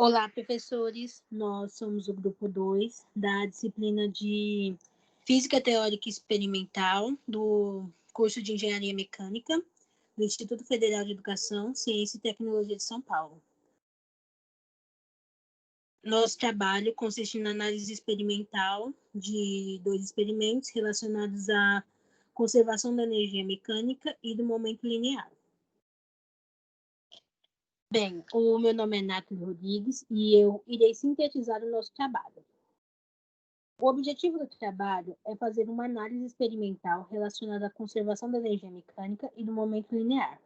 Olá, professores. Nós somos o grupo 2 da disciplina de Física Teórica e Experimental do curso de Engenharia Mecânica do Instituto Federal de Educação, Ciência e Tecnologia de São Paulo. Nosso trabalho consiste na análise experimental de 2 experimentos relacionados à conservação da energia mecânica e do momento linear. Bem, o meu nome é Nathalie Rodrigues e eu irei sintetizar o nosso trabalho. O objetivo do trabalho é fazer uma análise experimental relacionada à conservação da energia mecânica e do momento linear.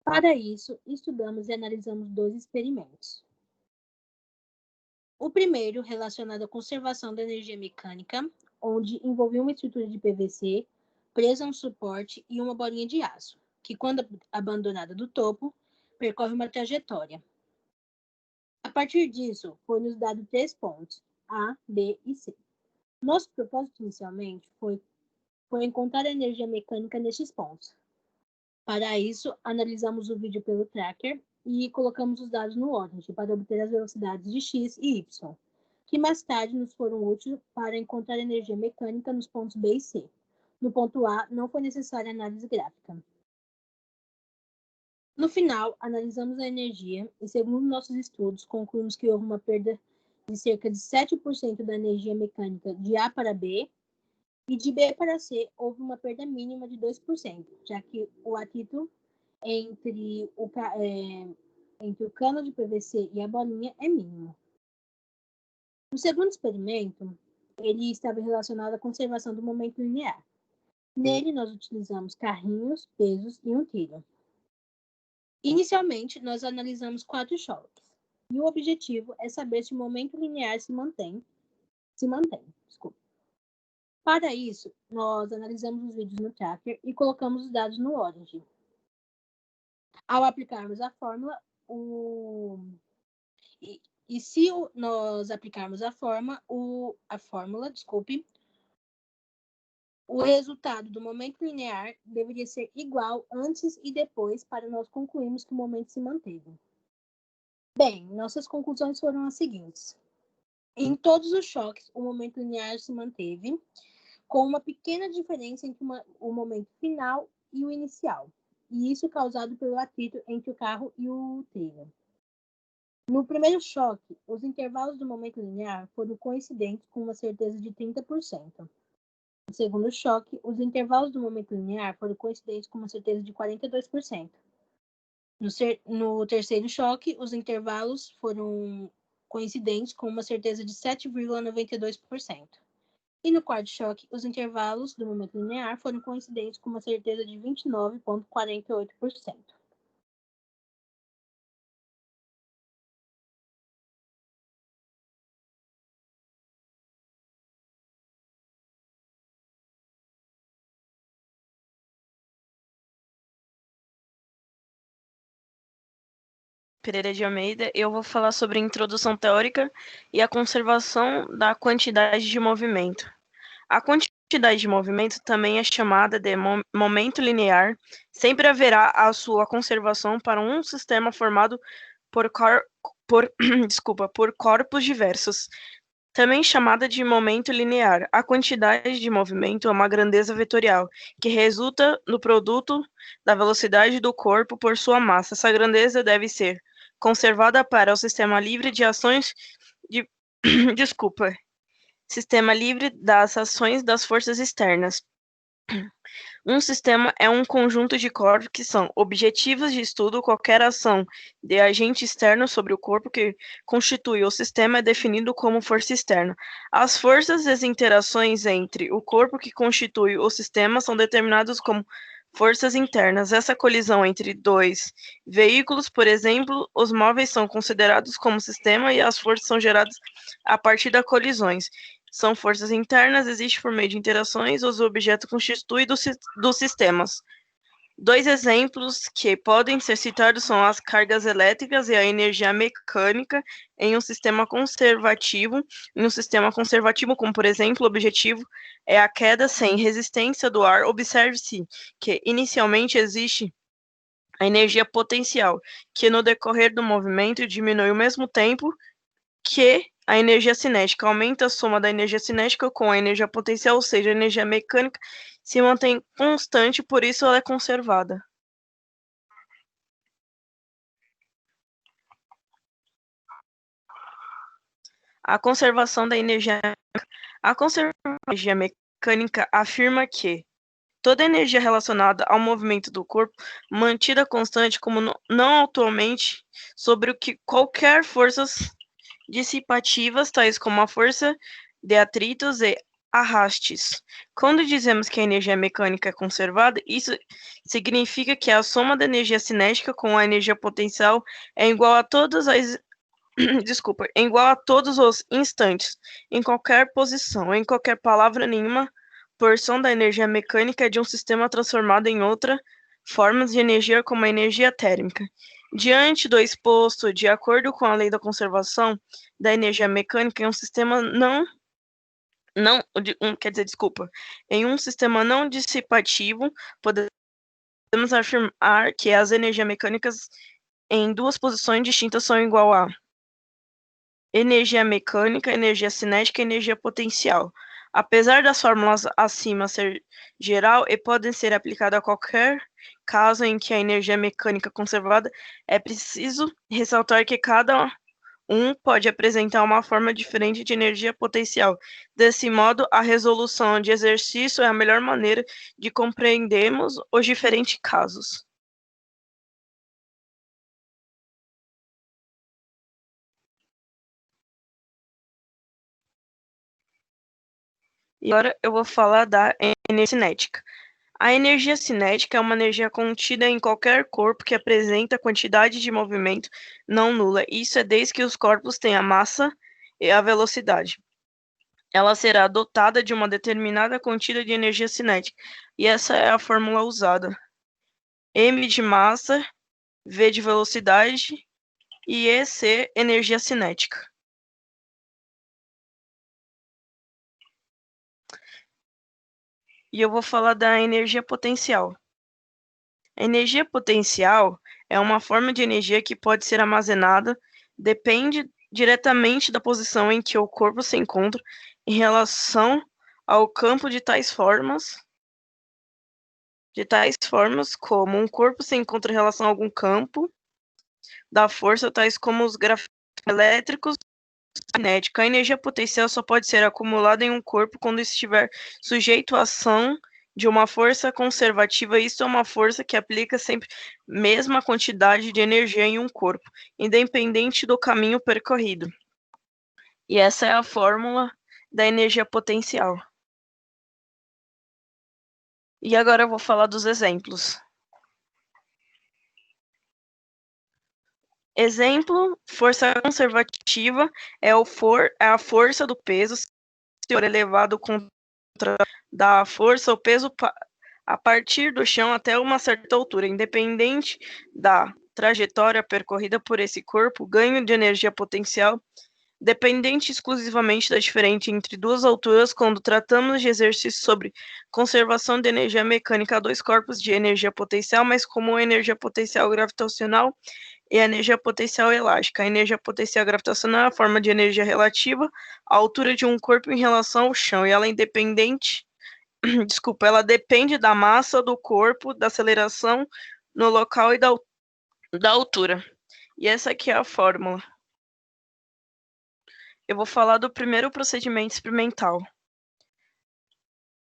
Para isso, estudamos e analisamos 2 experimentos. O primeiro, relacionado à conservação da energia mecânica, onde envolvia uma estrutura de PVC presa a um suporte e uma bolinha de aço, que, quando abandonada do topo, percorre uma trajetória. A partir disso, foi-nos dado 3 pontos, A, B e C. Nosso propósito inicialmente foi encontrar a energia mecânica nestes pontos. Para isso, analisamos o vídeo pelo tracker e colocamos os dados no Orange para obter as velocidades de x e y, que mais tarde nos foram úteis para encontrar energia mecânica nos pontos B e C. No ponto A, não foi necessária análise gráfica. No final, analisamos a energia e, segundo nossos estudos, concluímos que houve uma perda de cerca de 7% da energia mecânica de A para B, e de B para C houve uma perda mínima de 2%, já que o atrito entre o cano de PVC e a bolinha é mínimo. No segundo experimento, ele estava relacionado à conservação do momento linear. Nele, nós utilizamos carrinhos, pesos e um trilho. Inicialmente, nós analisamos 4 choques, e o objetivo é saber se o momento linear se mantém. Para isso, nós analisamos os vídeos no tracker e colocamos os dados no Orange. Ao aplicarmos a fórmula, nós aplicarmos a fórmula, o resultado do momento linear deveria ser igual antes e depois para nós concluirmos que o momento se manteve. Bem, nossas conclusões foram as seguintes. Em todos os choques, o momento linear se manteve, com uma pequena diferença entre o momento final e o inicial, e isso causado pelo atrito entre o carro e o trilho. No primeiro choque, os intervalos do momento linear foram coincidentes com uma certeza de 30%. No segundo choque, os intervalos do momento linear foram coincidentes com uma certeza de 42%. No terceiro choque, os intervalos foram coincidentes com uma certeza de 7,92%. E no quarto choque, os intervalos do momento linear foram coincidentes com uma certeza de 29,48%. Pereira de Almeida, eu vou falar sobre a introdução teórica e a conservação da quantidade de movimento. A quantidade de movimento também é chamada de momento linear. Sempre haverá a sua conservação para um sistema formado por corpos diversos, também chamada de momento linear. A quantidade de movimento é uma grandeza vetorial, que resulta no produto da velocidade do corpo por sua massa. Essa grandeza deve ser conservada para o sistema livre de ações de sistema livre das ações das forças externas. Um sistema é um conjunto de corpos que são objetivos de estudo. Qualquer ação de agente externo sobre o corpo que constitui o sistema é definido como força externa. As forças e as interações entre o corpo que constitui o sistema são determinadas como forças internas. Essa colisão entre 2 veículos, por exemplo, os móveis são considerados como sistema e as forças são geradas a partir das colisões. São forças internas, existe por meio de interações, os objetos constituem dos sistemas. 2 exemplos que podem ser citados são as cargas elétricas e a energia mecânica em um sistema conservativo. Em um sistema conservativo, como por exemplo, o objetivo é a queda sem resistência do ar. Observe-se que inicialmente existe a energia potencial, que no decorrer do movimento diminui ao mesmo tempo que a energia cinética. Aumenta a soma da energia cinética com a energia potencial, ou seja, a energia mecânica se mantém constante, por isso ela é conservada. A conservação da energia. A conservação da energia mecânica afirma que toda energia relacionada ao movimento do corpo, mantida constante como não atualmente, sobre o que qualquer forças dissipativas, tais como a força de atritos e arrastes. Quando dizemos que a energia mecânica é conservada, isso significa que a soma da energia cinética com a energia potencial é igual a todas as é igual a todos os instantes, em qualquer posição, em qualquer palavra, nenhuma porção da energia mecânica é de um sistema transformado em outra forma de energia como a energia térmica. Diante do exposto, de acordo com a lei da conservação da energia mecânica, em um sistema em um sistema não dissipativo, podemos afirmar que as energias mecânicas em duas posições distintas são igual a energia mecânica, energia cinética e energia potencial. Apesar das fórmulas acima ser geral e podem ser aplicadas a qualquer caso em que a energia mecânica conservada, é preciso ressaltar que cada pode apresentar uma forma diferente de energia potencial. Desse modo, a resolução de exercício é a melhor maneira de compreendermos os diferentes casos. E agora eu vou falar da energia cinética. A energia cinética é uma energia contida em qualquer corpo que apresenta quantidade de movimento não nula. Isso é desde que os corpos tenham a massa e a velocidade. Ela será dotada de uma determinada quantidade de energia cinética. E essa é a fórmula usada. M de massa, V de velocidade e EC, energia cinética. E eu vou falar da energia potencial. A energia potencial é uma forma de energia que pode ser armazenada, depende diretamente da posição em que o corpo se encontra em relação ao campo de tais formas como um corpo se encontra em relação a algum campo da força, tais como os grafitos elétricos cinética. A energia potencial só pode ser acumulada em um corpo quando estiver sujeito à ação de uma força conservativa. Isso é uma força que aplica sempre a mesma quantidade de energia em um corpo, independente do caminho percorrido. E essa é a fórmula da energia potencial. E agora eu vou falar dos exemplos. Exemplo, força conservativa é a força do peso, se for elevado contra da força, o peso a partir do chão até uma certa altura, independente da trajetória percorrida por esse corpo, ganho de energia potencial, dependente exclusivamente da diferença entre duas alturas, quando tratamos de exercícios sobre conservação de energia mecânica a dois corpos de energia potencial, mas como a energia potencial gravitacional e a energia potencial elástica. A energia potencial gravitacional é a forma de energia relativa à altura de um corpo em relação ao chão, e ela é independente, ela depende da massa do corpo, da aceleração no local e da altura. E essa aqui é a fórmula. Eu vou falar do primeiro procedimento experimental.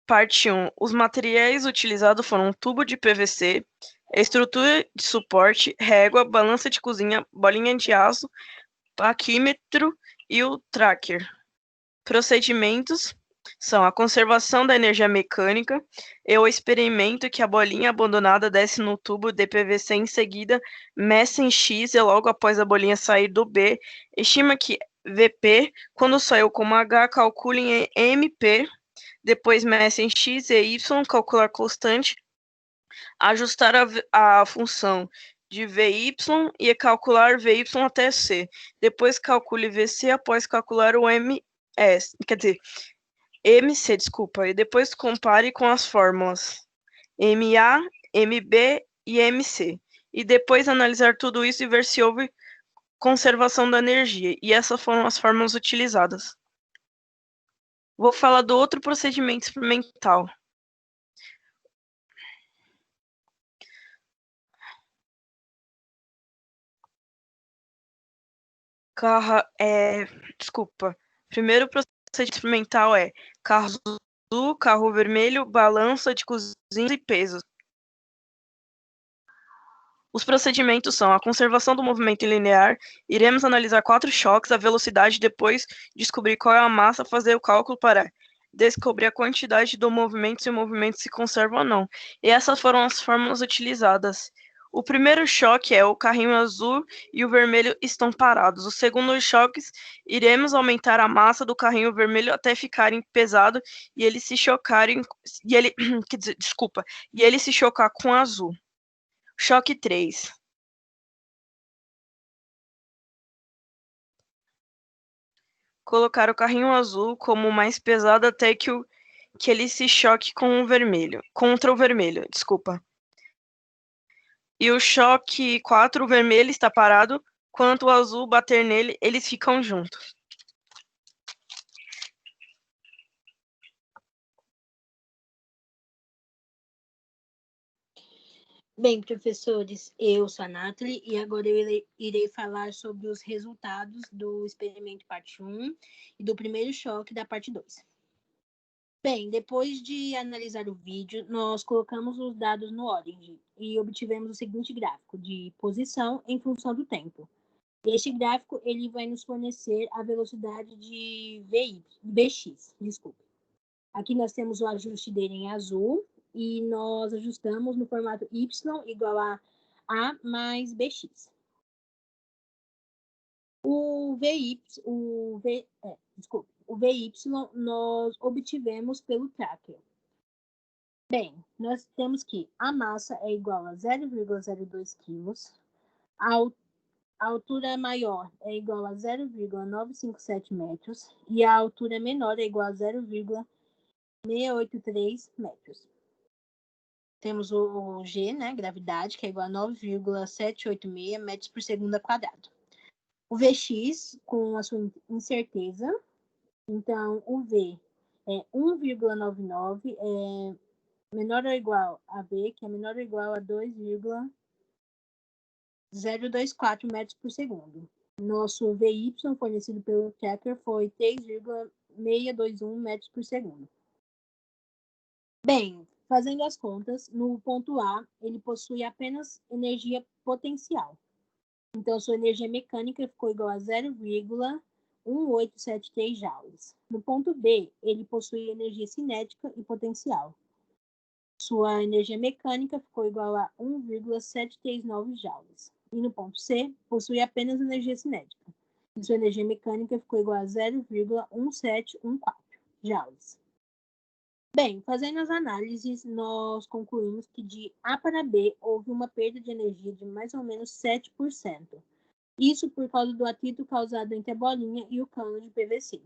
Parte 1. Os materiais utilizados foram um tubo de PVC, estrutura de suporte, régua, balança de cozinha, bolinha de aço, paquímetro e o tracker. Procedimentos são a conservação da energia mecânica e o experimento que a bolinha abandonada desce no tubo de PVC, em seguida meça em X e logo após a bolinha sair do B, estima que VP, quando saiu como H, calcule em MP, depois meça em X e Y, calcular constante, ajustar a função de VY e calcular VY até C. Depois calcule VC após calcular o MC, e depois compare com as fórmulas MA, MB e MC. e depois analisar tudo isso e ver se houve conservação da energia. E essas foram as fórmulas utilizadas. Vou falar do outro procedimento experimental. Desculpa. Primeiro procedimento experimental é carro azul, carro vermelho, balança de cozinha e peso. Os procedimentos são a conservação do movimento linear, iremos analisar 4 choques, a velocidade, depois descobrir qual é a massa, fazer o cálculo para descobrir a quantidade do movimento, se o movimento se conserva ou não. E essas foram as fórmulas utilizadas. O primeiro choque é o carrinho azul e o vermelho estão parados. O segundo choque, iremos aumentar a massa do carrinho vermelho até ficarem pesado e ele se chocarem e ele e ele se chocar com o azul. Choque 3. Colocar o carrinho azul como mais pesado até que ele se choque com o vermelho, contra o vermelho, desculpa. E o choque 4, o vermelho está parado, quando o azul bater nele, eles ficam juntos. Bem, professores, eu sou a Nathalie e agora eu irei falar sobre os resultados do experimento parte 1 e do primeiro choque da parte 2. Bem, depois de analisar o vídeo, nós colocamos os dados no Orange e obtivemos o seguinte gráfico de posição em função do tempo. Este gráfico ele vai nos fornecer a velocidade de Vx. Aqui nós temos o ajuste dele em azul e nós ajustamos no formato y igual a mais bx. O vy nós obtivemos pelo tracker. Bem, nós temos que a massa é igual a 0,02 kg, a altura maior é igual a 0,957 metros e a altura menor é igual a 0,683 metros. Temos o G, né, gravidade, que é igual a 9,786 metros por segundo quadrado. O Vx, com a sua incerteza, então o V é 1,99, é menor ou igual a V, que é menor ou igual a 2,024 metros por segundo. Nosso VY, fornecido pelo tracker, foi 3,621 metros por segundo. Bem, fazendo as contas, no ponto A, ele possui apenas energia potencial. Então, sua energia mecânica ficou igual a 0,1873 joules. No ponto B, ele possui energia cinética e potencial. Sua energia mecânica ficou igual a 1,739 joules. E no ponto C, possui apenas energia cinética. E sua energia mecânica ficou igual a 0,1714 joules. Bem, fazendo as análises, nós concluímos que de A para B houve uma perda de energia de mais ou menos 7%. Isso por causa do atrito causado entre a bolinha e o cano de PVC.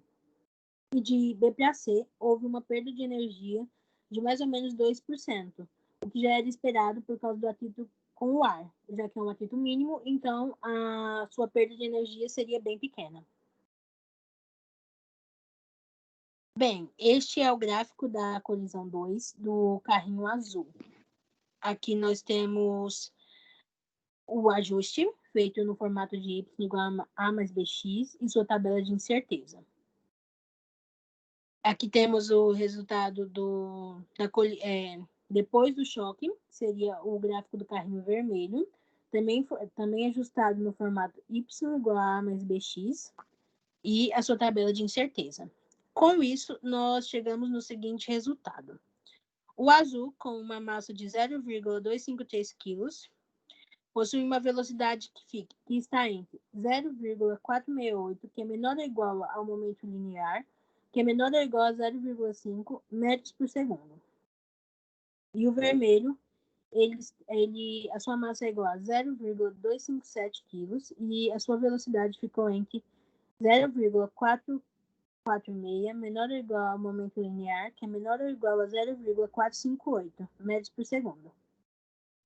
E de B para C houve uma perda de energia de mais ou menos 2%, o que já era esperado por causa do atrito com o ar, já que é um atrito mínimo, então a sua perda de energia seria bem pequena. Bem, este é o gráfico da colisão 2 do carrinho azul. Aqui nós temos o ajuste feito no formato de y igual a mais bx e sua tabela de incerteza. Aqui temos o resultado depois do choque, seria o gráfico do carrinho vermelho, também ajustado no formato y igual a mais bx e a sua tabela de incerteza. Com isso, nós chegamos no seguinte resultado. O azul, com uma massa de 0,253 kg, possui uma velocidade que está entre 0,468, que é menor ou igual ao momento linear, que é menor ou igual a 0,5 metros por segundo. E o vermelho, a sua massa é igual a 0,257 kg e a sua velocidade ficou entre 0,446 menor ou igual ao momento linear, que é menor ou igual a 0,458 metros por segundo.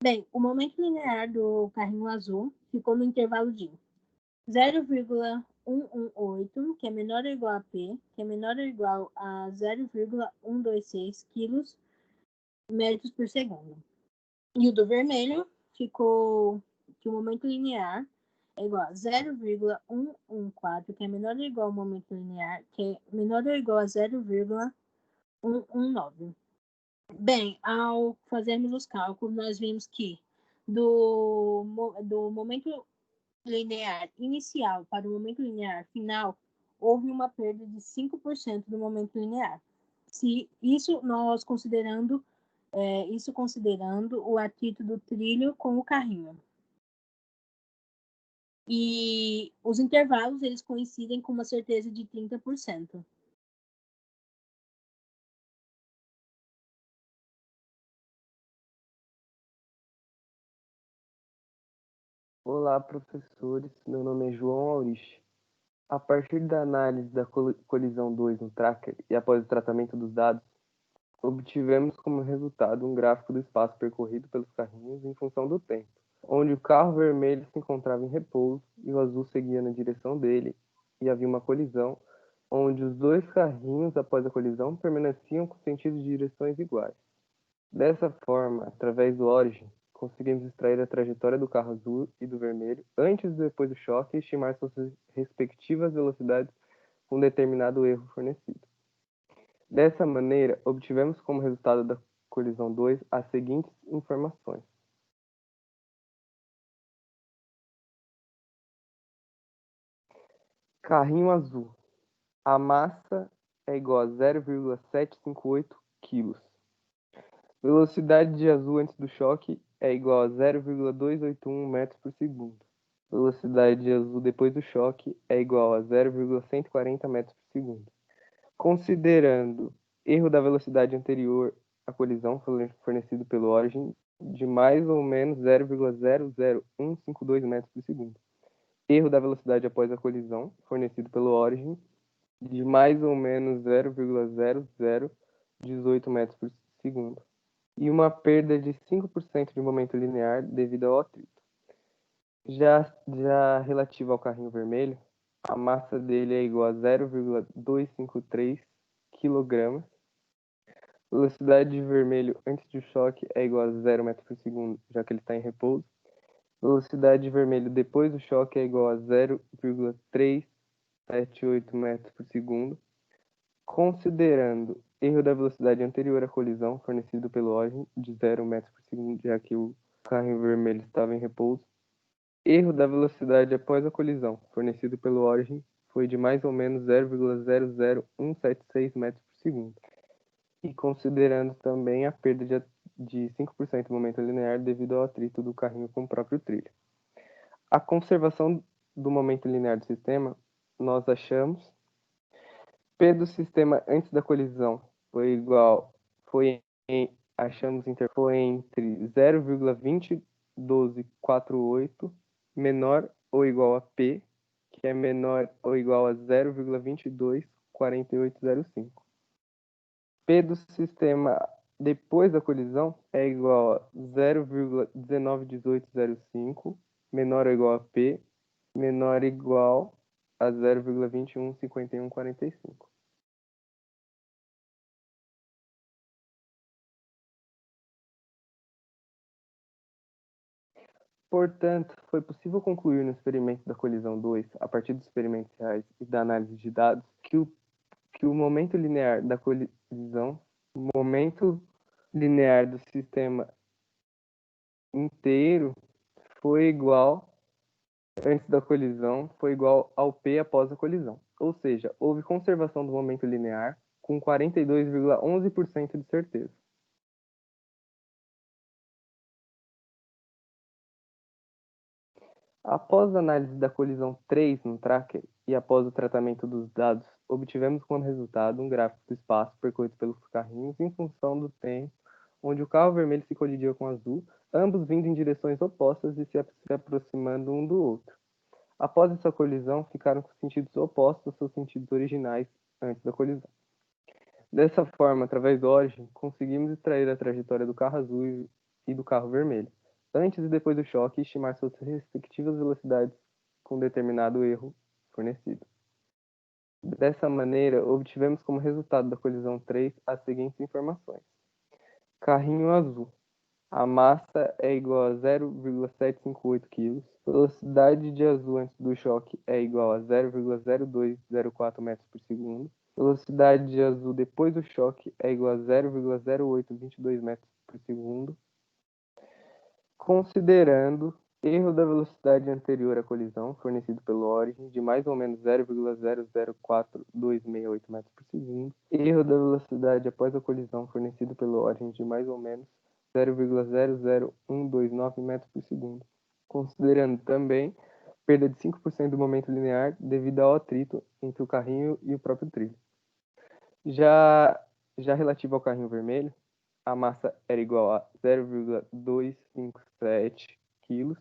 Bem, o momento linear do carrinho azul ficou no intervalo de 0,118, que é menor ou igual a P, que é menor ou igual a 0,126 quilos metros por segundo. E o do vermelho ficou que o momento linear é igual a 0,114, que é menor ou igual ao momento linear, que é menor ou igual a 0,119. Bem, ao fazermos os cálculos, nós vimos que do momento linear inicial para o momento linear final, houve uma perda de 5% do momento linear. Se isso nós considerando o atrito do trilho com o carrinho. E os intervalos, eles coincidem com uma certeza de 30%. Olá, professores. Meu nome é João Aurich. A partir da análise da colisão 2 no tracker e após o tratamento dos dados, obtivemos como resultado um gráfico do espaço percorrido pelos carrinhos em função do tempo, onde o carro vermelho se encontrava em repouso e o azul seguia na direção dele, e havia uma colisão, onde os dois carrinhos, após a colisão, permaneciam com sentidos de direções iguais. Dessa forma, através do origin, conseguimos extrair a trajetória do carro azul e do vermelho antes e depois do choque e estimar suas respectivas velocidades com determinado erro fornecido. Dessa maneira, obtivemos como resultado da colisão 2 as seguintes informações. Carrinho azul. A massa é igual a 0,758 kg. Velocidade de azul antes do choque é igual a 0,281 metros por segundo. Velocidade de azul depois do choque é igual a 0,140 metros por segundo. Considerando erro da velocidade anterior à colisão fornecido pelo origin de mais ou menos 0,00152 metros por segundo. Erro da velocidade após a colisão fornecido pelo origin de mais ou menos 0,0018 metros por segundo. E uma perda de 5% de momento linear devido ao atrito. Já relativo ao carrinho vermelho, a massa dele é igual a 0,253 kg. Velocidade de vermelho antes do choque é igual a 0 metros por segundo, já que ele está em repouso. Velocidade de vermelho depois do choque é igual a 0,378 metros por segundo. Considerando erro da velocidade anterior à colisão fornecido pelo origin de 0 metros por segundo, já que o carrinho vermelho estava em repouso. Erro da velocidade após a colisão, fornecido pelo origin, foi de mais ou menos 0,00176 metros por segundo. E considerando também a perda de 5% do momento linear devido ao atrito do carrinho com o próprio trilho. A conservação do momento linear do sistema, nós achamos P do sistema antes da colisão foi entre 0,201248 menor ou igual a P, que é menor ou igual a 0,224805. P do sistema depois da colisão é igual a 0,191805 menor ou igual a P, menor ou igual a 0,215145. Portanto, foi possível concluir no experimento da colisão 2, a partir dos experimentos reais e da análise de dados, que o momento linear da colisão, o momento linear do sistema inteiro foi igual, antes da colisão, foi igual ao P após a colisão. Ou seja, houve conservação do momento linear com 42,11% de certeza. Após a análise da colisão 3 no tracker e após o tratamento dos dados, obtivemos como resultado um gráfico do espaço percorrido pelos carrinhos em função do tempo, onde o carro vermelho se colidia com o azul, ambos vindo em direções opostas e se aproximando um do outro. Após essa colisão, ficaram com sentidos opostos aos seus sentidos originais antes da colisão. Dessa forma, através do origin, conseguimos extrair a trajetória do carro azul e do carro vermelho, antes e depois do choque e estimar suas respectivas velocidades com determinado erro fornecido. Dessa maneira, obtivemos como resultado da colisão 3 as seguintes informações. Carrinho azul. A massa é igual a 0,758 kg. Velocidade de azul antes do choque é igual a 0,0204 metros por segundo. Velocidade de azul depois do choque é igual a 0,0822 metros por segundo. Considerando erro da velocidade anterior à colisão, fornecido pelo Origin, de mais ou menos 0,004268 metros por segundo. Erro da velocidade após a colisão, fornecido pelo Origin, de mais ou menos 0,00129 metros por segundo. Considerando também perda de 5% do momento linear devido ao atrito entre o carrinho e o próprio trilho. Já relativo ao carrinho vermelho, a massa era igual a 0,257 kg.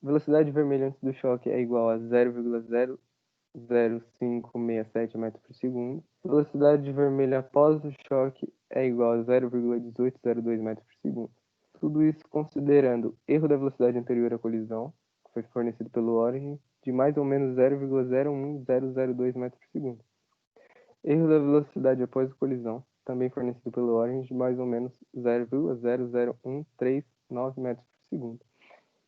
Velocidade vermelha antes do choque é igual a 0,00567 metros por segundo. Velocidade vermelha após o choque é igual a 0,1802 metros por segundo. Tudo isso considerando erro da velocidade anterior à colisão, que foi fornecido pelo Origin, de mais ou menos 0,01002 metros por segundo. Erro da velocidade após a colisão, também fornecido pelo Origin, de mais ou menos 0,00139 metros por segundo.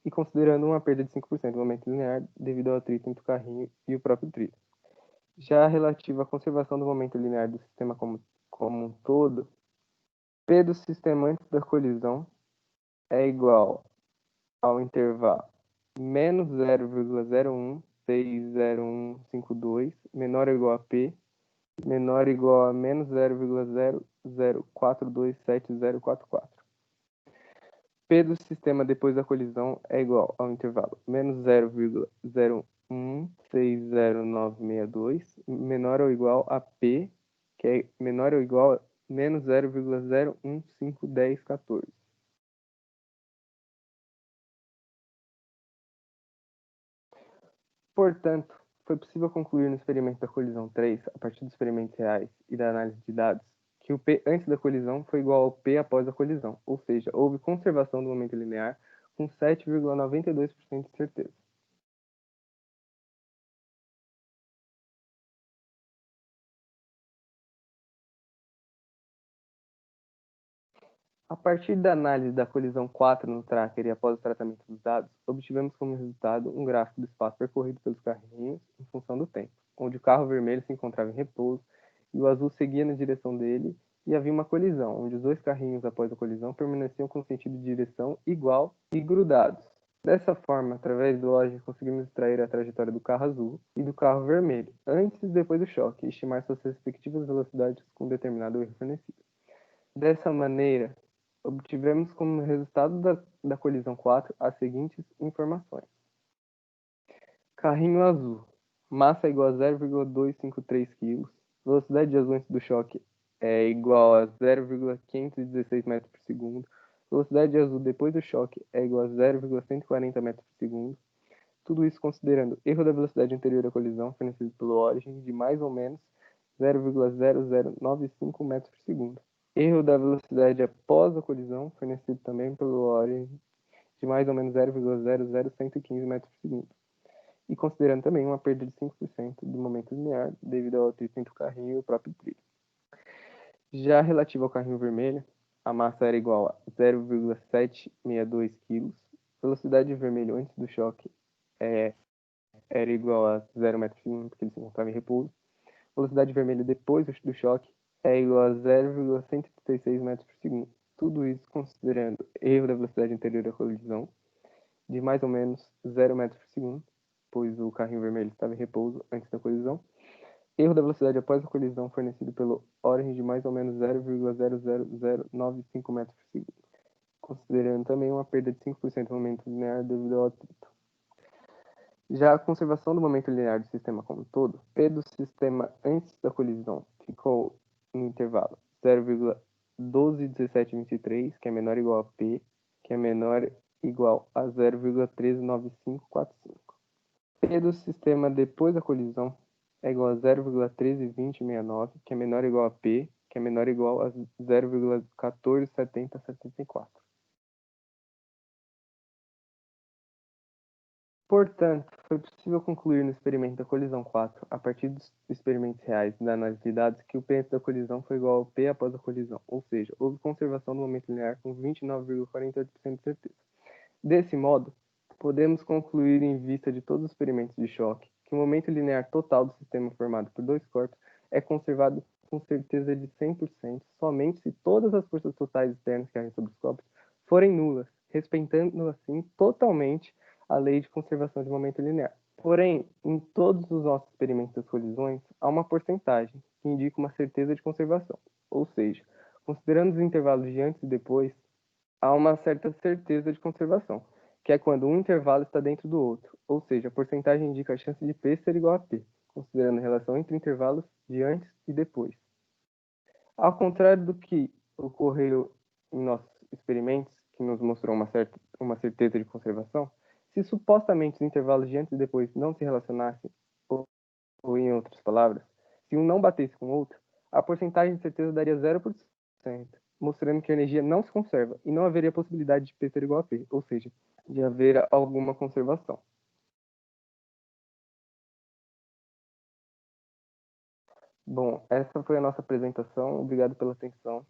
E considerando uma perda de 5% do momento linear devido ao atrito entre o carrinho e o próprio trilho. Já relativa à conservação do momento linear do sistema como um todo, P do sistema antes da colisão é igual ao intervalo menos 0,01605152 menor ou igual a P menor ou igual a menos 0,00427044. P do sistema depois da colisão é igual ao intervalo menos 0,01609662 menor ou igual a P, que é menor ou igual a menos 0,0151014. Portanto, foi possível concluir no experimento da colisão 3, a partir dos experimentos reais e da análise de dados, que o P antes da colisão foi igual ao P após a colisão, ou seja, houve conservação do momento linear com 7,92% de certeza. A partir da análise da colisão 4 no tracker e após o tratamento dos dados, obtivemos como resultado um gráfico do espaço percorrido pelos carrinhos em função do tempo, onde o carro vermelho se encontrava em repouso e o azul seguia na direção dele, e havia uma colisão, onde os dois carrinhos após a colisão permaneciam com sentido de direção igual e grudados. Dessa forma, através do lógico, conseguimos extrair a trajetória do carro azul e do carro vermelho, antes e depois do choque, e estimar suas respectivas velocidades com determinado erro fornecido. Dessa maneira, obtivemos como resultado da colisão 4 as seguintes informações. Carrinho azul. Massa igual a 0,253 kg. Velocidade de azul antes do choque é igual a 0,516 metros por segundo. Velocidade de azul depois do choque é igual a 0,140 metros por segundo. Tudo isso considerando erro da velocidade anterior à colisão, fornecido pelo Origin, de mais ou menos 0,0095 metros por segundo. Erro da velocidade após a colisão, fornecido também pelo Origin, de mais ou menos 0,00115 metros por segundo. E considerando também uma perda de 5% do momento linear devido ao atrito entre o carrinho e o próprio trilho. Já relativo ao carrinho vermelho, a massa era igual a 0,762 kg. Velocidade vermelho antes do choque era igual a 0 metros por segundo, porque ele se encontrava em repouso. Velocidade vermelho depois do choque é igual a 0,136 metros por segundo. Tudo isso considerando erro da velocidade anterior à colisão, de mais ou menos 0 metros por segundo, pois o carrinho vermelho estava em repouso antes da colisão. Erro da velocidade após a colisão, fornecido pelo Origin, de mais ou menos 0,00095 metros por segundo, considerando também uma perda de 5% do momento linear devido ao atrito. Já a conservação do momento linear do sistema como um todo, P do sistema antes da colisão ficou no intervalo 0,121723, que é menor ou igual a P, que é menor ou igual a 0,139545. P do sistema depois da colisão é igual a 0,132069, que é menor ou igual a P, que é menor ou igual a 0,147074. Portanto, foi possível concluir no experimento da colisão 4, a partir dos experimentos reais da análise de dados, que o P antes da colisão foi igual ao P após a colisão, ou seja, houve conservação do momento linear com 29,48% de certeza. Desse modo, podemos concluir, em vista de todos os experimentos de choque, que o momento linear total do sistema formado por dois corpos é conservado com certeza de 100% somente se todas as forças totais externas que agem sobre os corpos forem nulas, respeitando assim totalmente a lei de conservação de momento linear. Porém, em todos os nossos experimentos das colisões, há uma porcentagem que indica uma certeza de conservação, ou seja, considerando os intervalos de antes e depois, há uma certa certeza de conservação, que é quando um intervalo está dentro do outro, ou seja, a porcentagem indica a chance de P ser igual a P, considerando a relação entre intervalos de antes e depois. Ao contrário do que ocorreu em nossos experimentos, que nos mostrou uma certeza de conservação, se supostamente os intervalos de antes e depois não se relacionassem, ou em outras palavras, se um não batesse com o outro, a porcentagem de certeza daria 0%, mostrando que a energia não se conserva e não haveria possibilidade de P ser igual a P, ou seja, de haver alguma conservação. Bom, essa foi a nossa apresentação. Obrigado pela atenção.